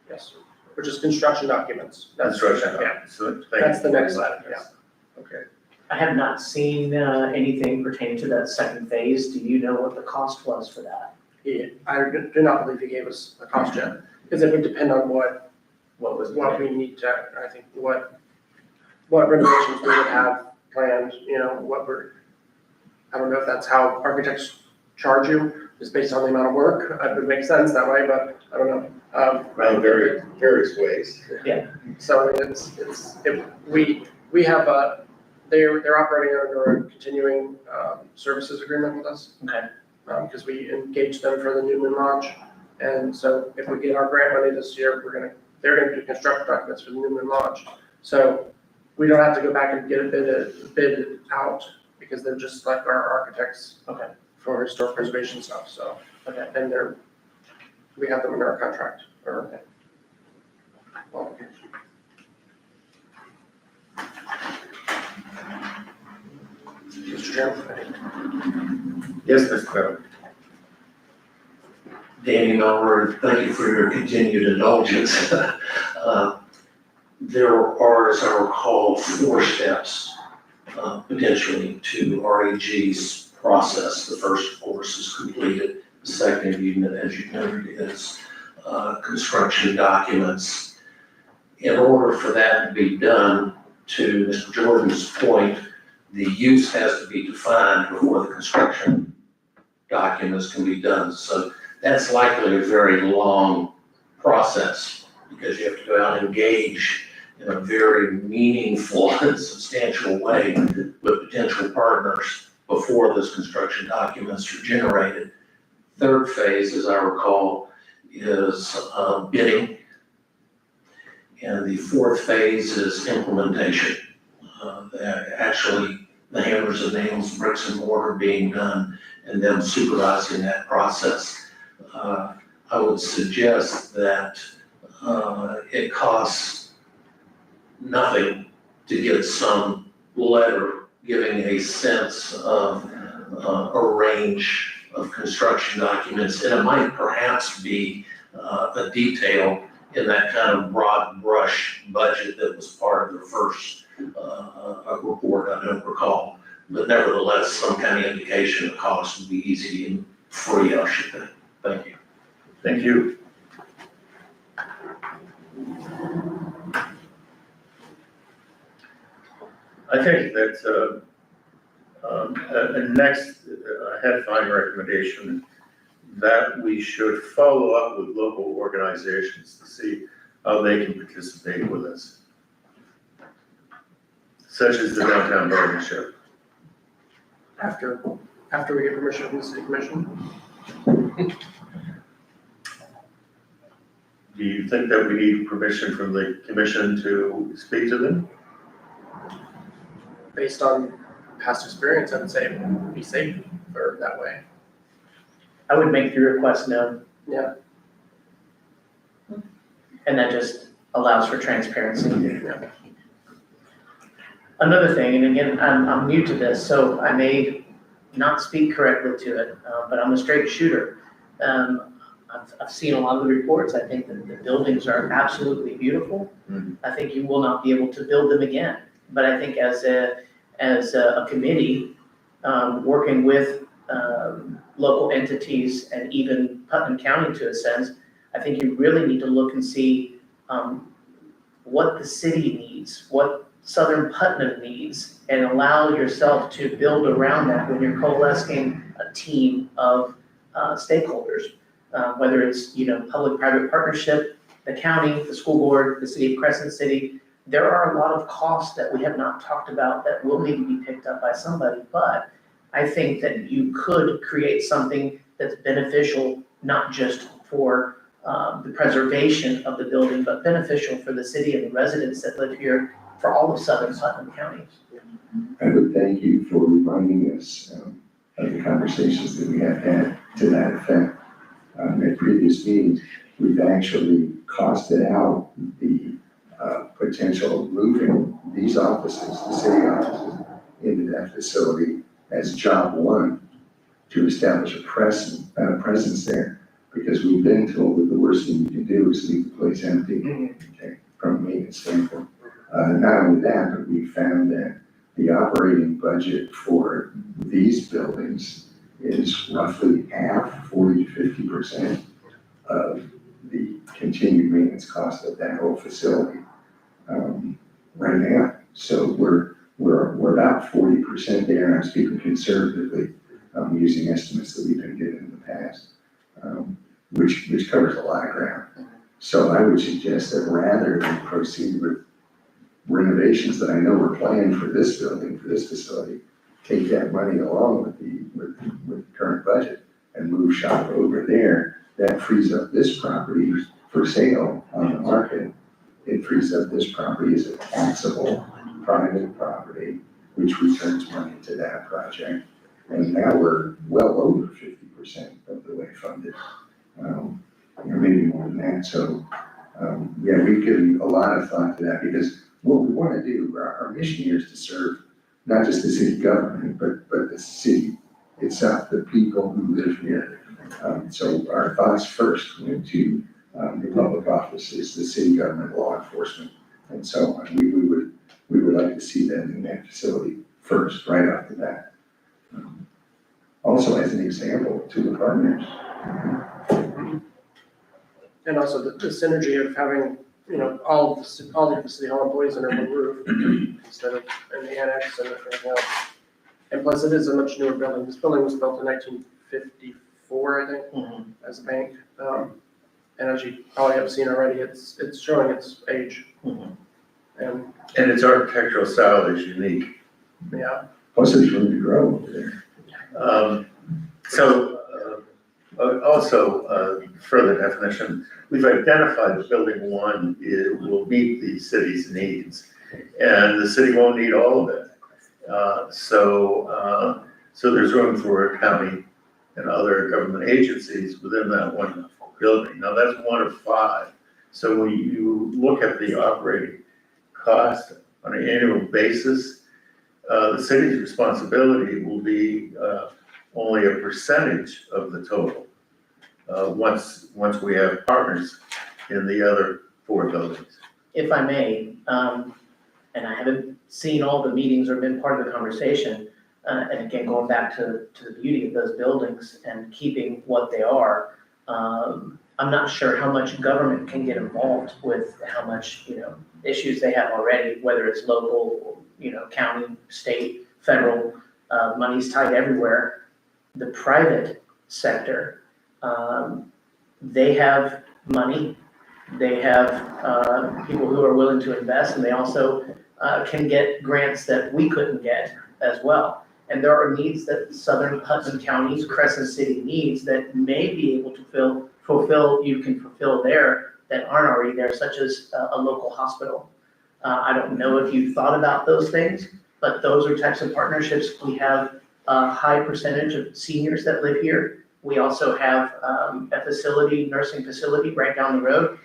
Yes, which is construction documents. Construction. Yeah, So thank that's you the for next that. item, yeah. Okay. I have not seen anything pertaining to that second phase. Do you know what the cost was for that? I do not believe he gave us a cost yet, because it would depend on what we need to, I think, what renovations we would have planned, I don't know if that's how architects charge you, just based on the amount of work. It would make sense that way, but I don't know. Well, various ways. So I mean, we have they're operating under a continuing services agreement with us. Okay. Because we engaged them for the Newman Lodge. And so if we get our grant money this year, they're gonna do construction documents for the Newman Lodge. So we don't have to go back and get it bid out, because they're just like our architects. Okay. For historic preservation stuff, so. Okay. And we have them in our contract, or. Well, Mr. Chairman, Yes, Mr. Bell. Danny Melvert, thank you for your continued indulgence. There are, as I recall, 4 steps potentially to REG's process. The first, of course, is completed. The second, as you noted, is construction documents. In order for that to be done, to Mr. Jordan's point, the use has to be defined before the construction documents can be done. So that's likely a very long process, because you have to go out and engage in a very meaningful and substantial way with potential partners before those construction documents are generated. Third phase, as I recall, is bidding. And the fourth phase is implementation. Actually, the hammers and nails, bricks and mortar being done, and them supervising that process. I would suggest that it costs nothing to get some letter giving a sense of a range of construction documents. And it might perhaps be a detail in that kind of broad brush budget that was part of the first report, I don't recall. But nevertheless, some kind of indication of cost would be easy and free, I should think. Thank you. Thank you. I think that And next, I had fine recommendation that we should follow up with local organizations to see how they can participate with us, such as the Downtown Partnership. After we get permission from the city commission. Do you think that we need permission from the commission to speak to them? Based on past experience, I would say it would be safe for that way. I would make the request known. Yeah. And that just allows for transparency. Yeah. Another thing, and again, I'm new to this, so I may not speak correctly to it, but I'm a straight shooter. I've seen a lot of the reports. I think that the buildings are absolutely beautiful. Mhm. I think you will not be able to build them again. But I think as a committee, working with local entities and even Putnam County to a sense, I think you really need to look and see what the city needs, what Southern Putnam needs, and allow yourself to build around that when you're coalescing a team of stakeholders. Whether it's, public-private partnership, the county, the school board, the city of Crescent City. There are a lot of costs that we have not talked about that will need to be picked up by somebody, but I think that you could create something that's beneficial, not just for the preservation of the building, but beneficial for the city and the residents that live here, for all of Southern Putnam County. I would thank you for reminding us of the conversations that we have had to that effect. At previous meetings, we've actually costed out the potential of moving these offices, the city offices, into that facility as job one to establish a presence there. Because we've been told that the worst thing you can do is leave the place empty, okay, from a maintenance standpoint. Not only that, but we found that the operating budget for these buildings is roughly half, 40 to 50% of the continued maintenance cost of that whole facility right now. So we're about 40% there, and I'm speaking conservatively, using estimates that we've been given in the past, which covers a lot of ground. So I would suggest that rather than proceed with renovations that I know were planned for this building, for this facility, take that money along with the current budget and move shop over there. That frees up this property for sale on the market. It frees up this property as a taxable private property, which returns money to that project. And now we're well over 50% of the way funded, or maybe more than that. So, yeah, we've given a lot of thought to that, because what we want to do, our mission here is to serve not just the city government, but the city itself, the people who live here. So our thoughts first went to the public offices, the city government, law enforcement, and so on. We would like to see them in that facility first, right off the bat. Also, as an example to the partners. And also the synergy of having, all of the city hall employees under one roof instead of in the annex and everything else. And plus, it is a much newer building. This building was built in 1954, I think, as a bank. And as you probably have seen already, it's showing its age. And And its architectural style is unique. yeah, Plus, there's room to grow over there. Also, further definition, we've identified that building one will meet the city's needs, and the city won't need all of it. So there's room for a county and other government agencies within that one building. Now, that's one of 5. So when you look at the operating cost on an annual basis, the city's responsibility will be only a percentage of the total, once we have partners in the other 4 buildings. If I may, and I haven't seen all the meetings or been part of the conversation, and again, going back to the beauty of those buildings and keeping what they are, I'm not sure how much government can get involved with how much, issues they have already, whether it's local, county, state, federal. money's tied everywhere. The private sector, they have money, they have people who are willing to invest, and they also can get grants that we couldn't get as well. And there are needs that Southern Hudson County's Crescent City needs that may be able to fulfill there that aren't already there, such as a local hospital. I don't know if you thought about those things, but those are types of partnerships. We have a high percentage of seniors that live here. We also have a nursing facility right down the road.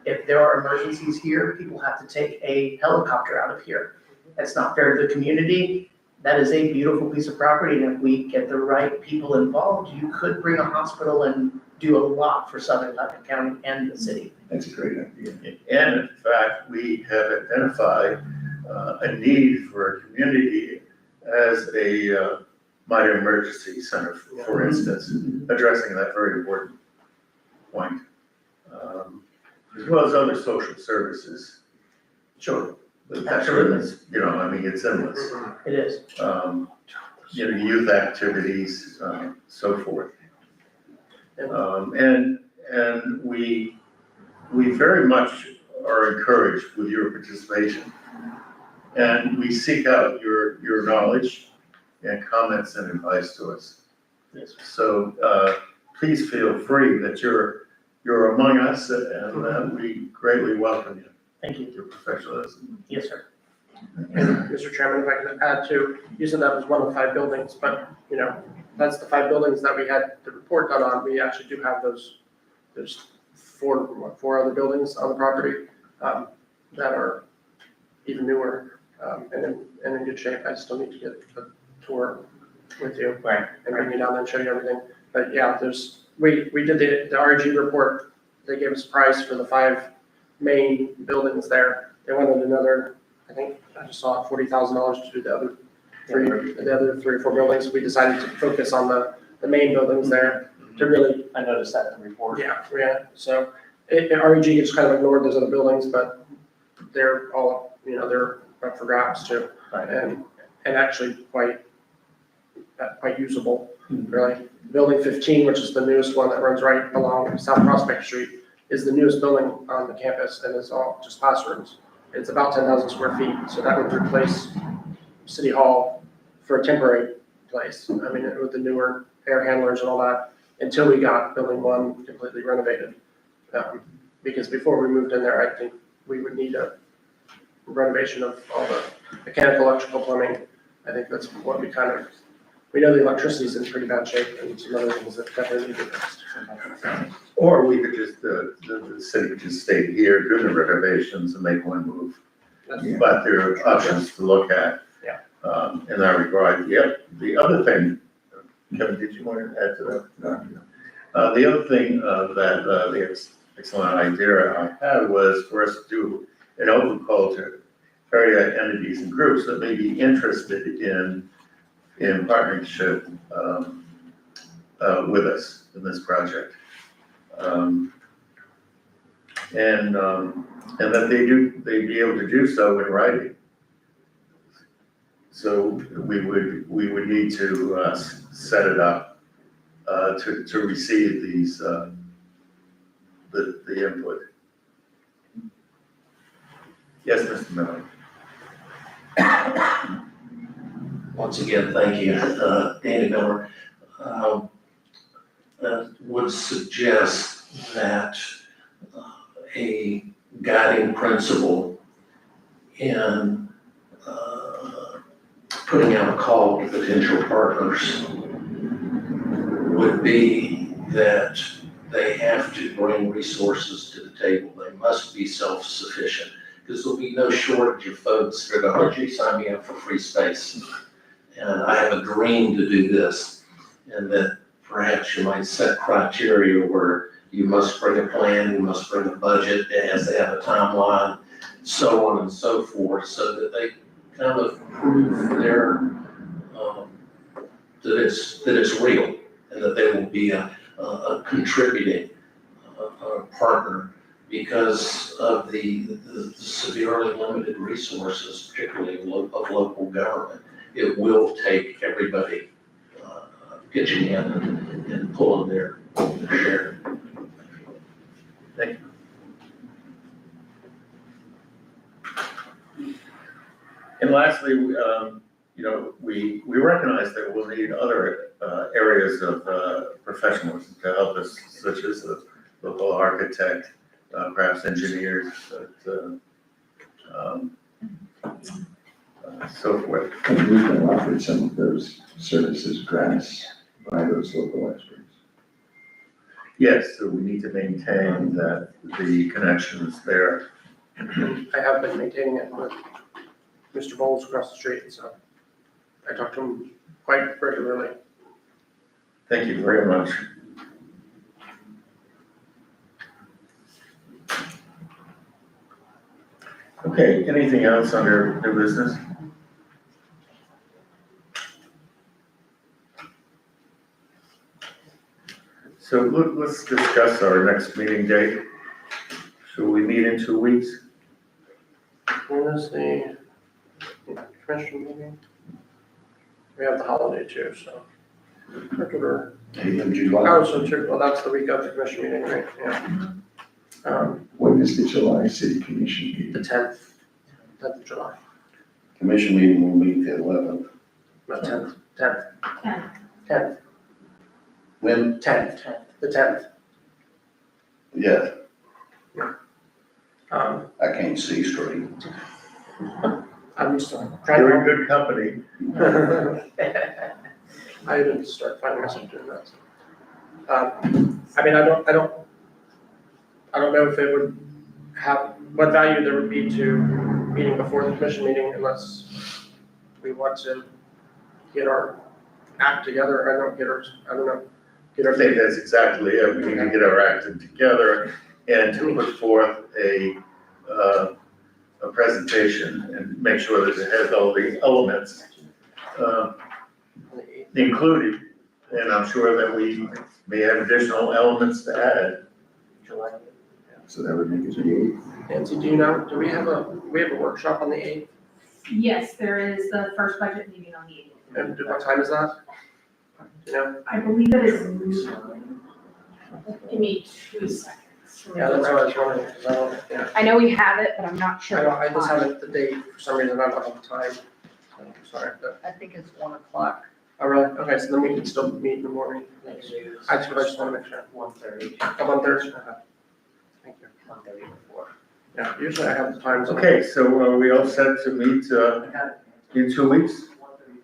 If there are emergencies here, people have to take a helicopter out of here. That's not fair to the community. That is a beautiful piece of property, and if we get the right people involved, you could bring a hospital and do a lot for Southern Hudson County and the city. That's a great idea. And in fact, we have identified a need for a community as a minor emergency center, for instance, addressing that very important point. As well as other social services. Sure. That's endless, I mean, it's endless. It is. Youth activities, so forth. And we very much are encouraged with your participation. And we seek out your knowledge and comments and advice to us. Yes. So, please feel free that you're among us, and we greatly welcome you. Thank you. Your professionalism. Yes, sir. Mr. Chairman, if I could add to, you said that was one of the 5 buildings, but, that's the 5 buildings that we had the report done on. We actually do have there's 4 other buildings on the property that are even newer and in good shape. I still need to get a tour with you. Right. And bring you down there and show you everything. But yeah, we did the RG report. They gave us a price for the 5 main buildings there. They wanted another, I think, I just saw $40,000 to do the other 3 or 4 buildings. We decided to focus on the main buildings there to really. I noticed that in the report. Yeah. So REG gets kind of ignored those other buildings, but they're all, they're up for grabs too. Right. And actually quite usable, really. Building 15, which is the newest one that runs right along South Prospect Street, is the newest building on the campus, and it's all just classrooms. It's about 10,000 square feet, so that would replace City Hall for a temporary place. I mean, with the newer air handlers and all that, until we got Building 1 completely renovated. Because before we moved in there, I think we would need a renovation of all the mechanical, electrical, plumbing. I think that's what we know the electricity's in pretty bad shape, and some other things that definitely need to be fixed. Or we could just, the city could just stay here, do the renovations and make one move. That's- But there are options to look at. Yeah. In that regard. Yep. The other thing, Kevin, did you want to add to that? No. The other thing that the excellent idea I had was for us to do an open call to area entities and groups that may be interested in partnership with us in this project. And that they'd be able to do so in writing. So we would need to set it up to receive these the input. Yes, Mr. Miller. Once again, thank you, Danny Miller. Would suggest that a guiding principle in putting out a call to potential partners would be that they have to bring resources to the table. They must be self-sufficient, because there'll be no shortage of folks that are going to sign me up for free space. And I have a dream to do this, and that perhaps you might set criteria where you must bring a plan, you must bring a budget, it has to have a timeline, so on and so forth, so that they kind of prove their, that it's real, and that they will be a contributing partner because of the severely limited resources, particularly of local government. it will take everybody pitching in and pulling their share. And lastly, we recognize that we'll need other areas of professionalism to help us, such as the local architect, perhaps engineers, so forth. And we've been offered some of those services gratis by those local experts. Yes, so we need to maintain that the connections there. I have been maintaining it with Mr. Bowles across the street, so I talk to him quite regularly. Thank you very much. Okay, anything else under new business? So let's discuss our next meeting date. Should we meet in 2 weeks? When is the commission meeting? We have the holiday too, so. Regular. 8th of July. Oh, so true, well, that's the week of the commission meeting, right, yeah. When is the July City Commission meeting? The 10th of July, Commission meeting will meet the 11th. no, 10th, When? 10th, the 10th. Yeah, I I can't see straight. I'm just You're in good company. I didn't start finding myself doing that. I mean, I don't know if it would have, what value there would be to meeting before the commission meeting unless we want to get our act together, I don't know, get our I think that's exactly it. We need to get our act together and to put forth a presentation and make sure that it has all the elements included. And I'm sure that we may have additional elements to add. July. So that would make it the 8th. Nancy, do you know, do we have a workshop on the 8th? Yes, there is the first budget meeting on the 8th. And what time is that? You know? I believe it is. Give me 2 seconds. Yeah, that's what I was wondering, because I don't, yeah. I know we have it, but I'm not sure. I just haven't, the date, for some reason, I don't have the time. So, sorry, but, I think it's 1 o'clock. oh, really? Okay, so then we can still meet in the morning. I just wanna make sure. 1:30, Come on Thursday? Okay. Thank you. 1:30 before. Yeah, usually I have the times. Okay, so are we all set to meet in 2 weeks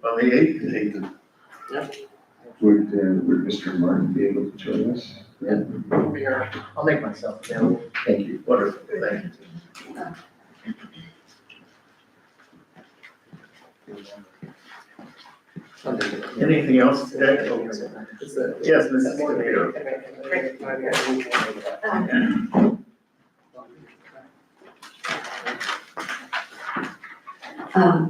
on the 8th? Would Mr. Martin be able to join us? We'll be here. I'll make myself available. Thank you. Wonderful, thank you. Anything else today? It's the. Yes, Mrs. Tomato.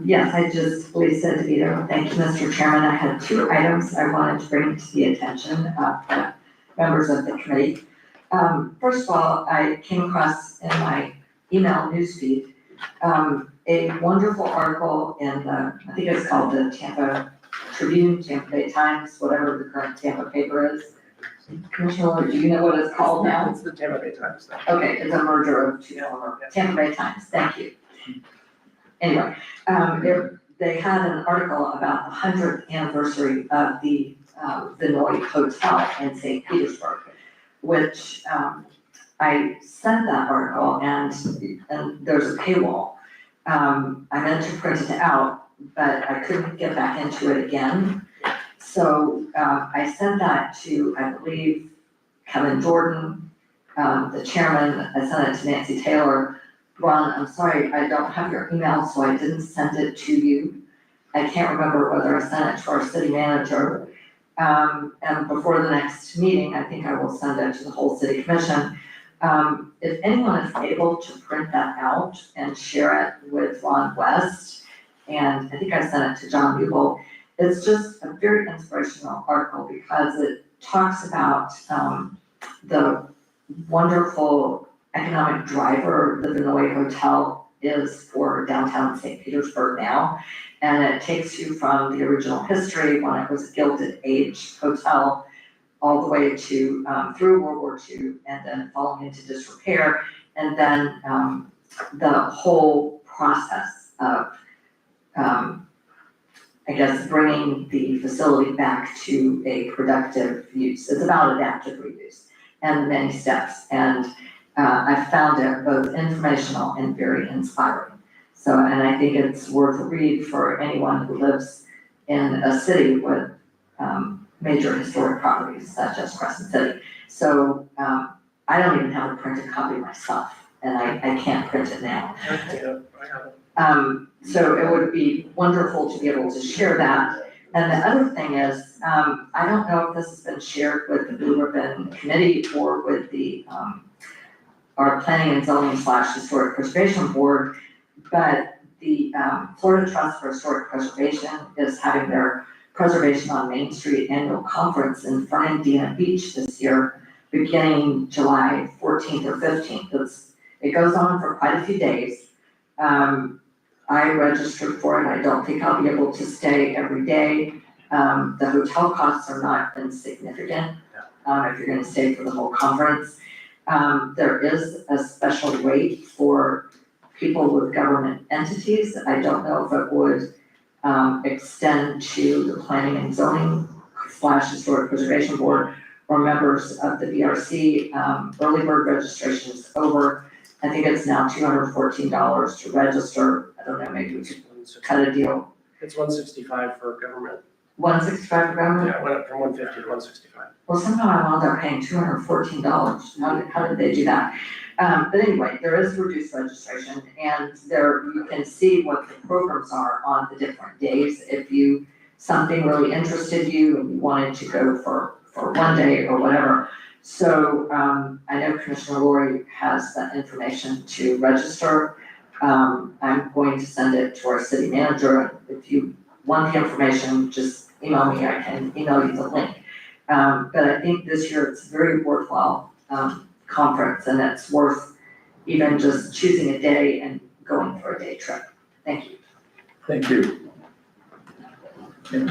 Yes, I just, Lisa DeVito, thank you, Mr. Chairman. I had 2 items I wanted to bring to the attention of the members of the committee. First of all, I came across in my email newsfeed, a wonderful article in the, I think it's called the Tampa Tribune, Tampa Bay Times, whatever the current Tampa paper is. Commissioner, do you know what it's called now? It's the Tampa Bay Times now. Okay, it's a merger of 2 former Tampa Bay Times, thank you. Anyway, they had an article about the 100th anniversary of the Vinoy Hotel in St. Petersburg, which I sent that article and there's a paywall. I meant to print it out, but I couldn't get back into it again. So I sent that to, I believe, Kevin Jordan, the chairman. I sent it to Nancy Taylor. Ron, I'm sorry, I don't have your email, so I didn't send it to you. I can't remember whether I sent it to our city manager. And before the next meeting, I think I will send it to the whole city commission. If anyone is able to print that out and share it with Ron West, and I think I sent it to John Buell, it's just a very inspirational article because it talks about the wonderful economic driver the Vinoy Hotel is for downtown St. Petersburg now. And it takes you from the original history, when it was a Gilded Age hotel, all the way to, through World War II, and then falling into disrepair. And then, the whole process of, I guess, bringing the facility back to a productive use. It's about adaptive reuse and many steps. And I found it both informational and very inspiring. So, and I think it's worth a read for anyone who lives in a city with major historic properties such as Crescent City. So I don't even have a printed copy myself, and I can't print it now. I have it. So it would be wonderful to be able to share that. And the other thing is, I don't know if this has been shared with the Blue Ribbon Committee or with the, our Planning and Zoning / Historic Preservation Board, but the Florida Trust for Historic Preservation is having their Preservation on Main Street annual conference in Fernandina Beach this year, beginning July 14th or 15th. It goes on for quite a few days. I registered for it. I don't think I'll be able to stay every day. The hotel costs are not insignificant, if you're gonna stay for the whole conference. There is a special rate for people with government entities. I don't know if it would extend to the Planning and Zoning / Historic Preservation Board or members of the BRC. Early bird registration is over. I think it's now $214 to register. I don't know, maybe we could cut a deal. It's $165 for government. $165 for government? Yeah, it went up from $150 to $165. Well, somehow I wound up paying $214. How did they do that? But anyway, there is reduced registration, and there, you can see what the programs are on the different days. If something really interested you and you wanted to go for one day or whatever. So, I know Commissioner Lori has that information to register. I'm going to send it to our city manager. If you want the information, just email me. I can email you the link. But I think this year it's a very worthwhile, conference, and it's worth even just choosing a day and going for a day trip. Thank you. Thank you. And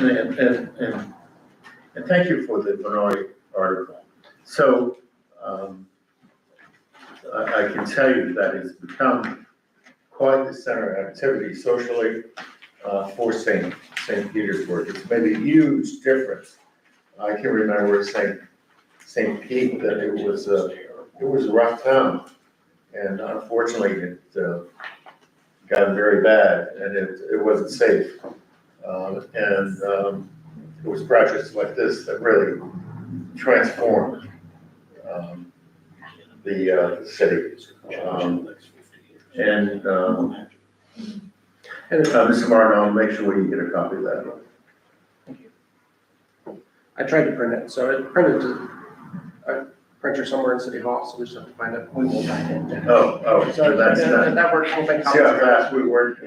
thank you for the Benoit article. So, I can tell you that it's become quite the center of activity socially, for St. Petersburg. It's made a huge difference. I can remember St. Pete, that it was a rough town. And unfortunately, it got very bad, and it wasn't safe. It was projects like this that really transformed the city. Mr. Martin, I'll make sure you get a copy of that. I tried to print it, so it printed to a printer somewhere in City Hall, so we just have to find it. We will find it. Oh, so that's not, That worked, we'll make see how copies. fast we work.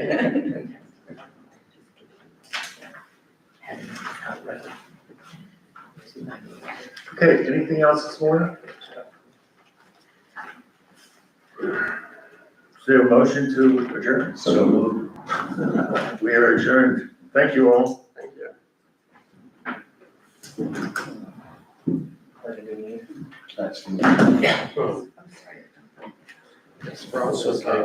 Okay, anything else this morning? Is there a motion to adjourn? So moved. We are adjourned. Thank you all. Thank you. That's. Yes, we're also.